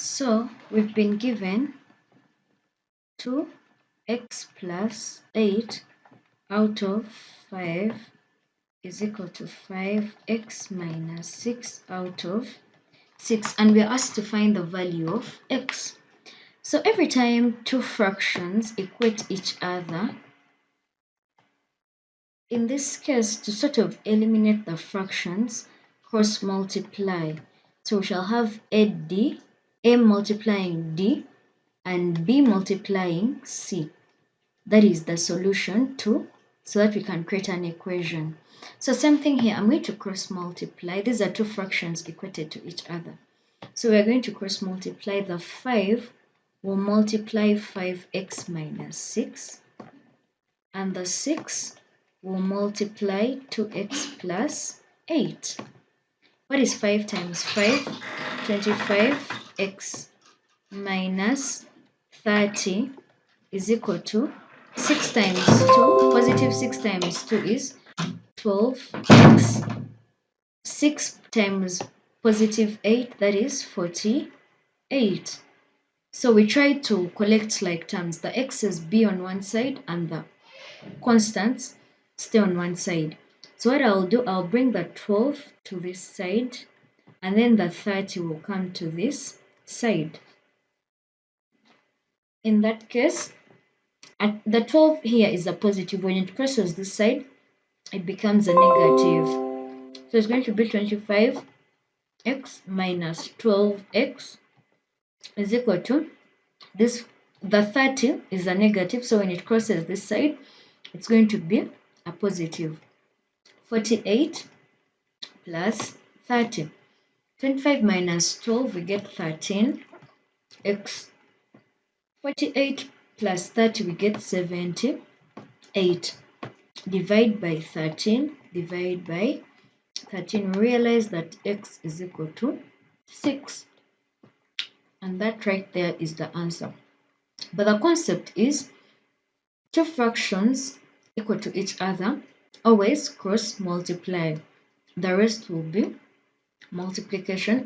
So we've been given 2x plus 8 out of 5 is equal to 5x minus 6 out of 6, and we are asked to find the value of x. So every time two fractions equate each other, in this case, to sort of eliminate the fractions, cross multiply. So we shall have a multiplying d, and b multiplying c. That is the solution so that we can create an equation. So same thing here, I'm going to cross multiply. These are two fractions equated to each other. So we're going to cross multiply. The 5 will multiply 5x minus 6, and the 6 will multiply 2x plus 8. What is 5 times 5? 25x minus 30 is equal to 6 times 2. Positive 6 times 2 is 12x. 6 times positive 8, that is 48. So we try to collect like terms. The x's be on one side and the constants stay on one side. So what I'll do, I'll bring the 12 to this side, and then the 30 will come to this side. In that case, the 12 here is a positive. When it crosses this side, it becomes a negative. So it's going to be 25x minus 12x is equal to this. The 30 is a negative, so when it crosses this side, it's going to be a positive. 48 plus 30. 25 minus 12, we get 13x. 48 plus 30, we get 78. Divide by 13, divide by 13, we realize that x is equal to 6. And that right there is the answer. But the concept is two fractions equal to each other, always cross multiply. The rest will be multiplication.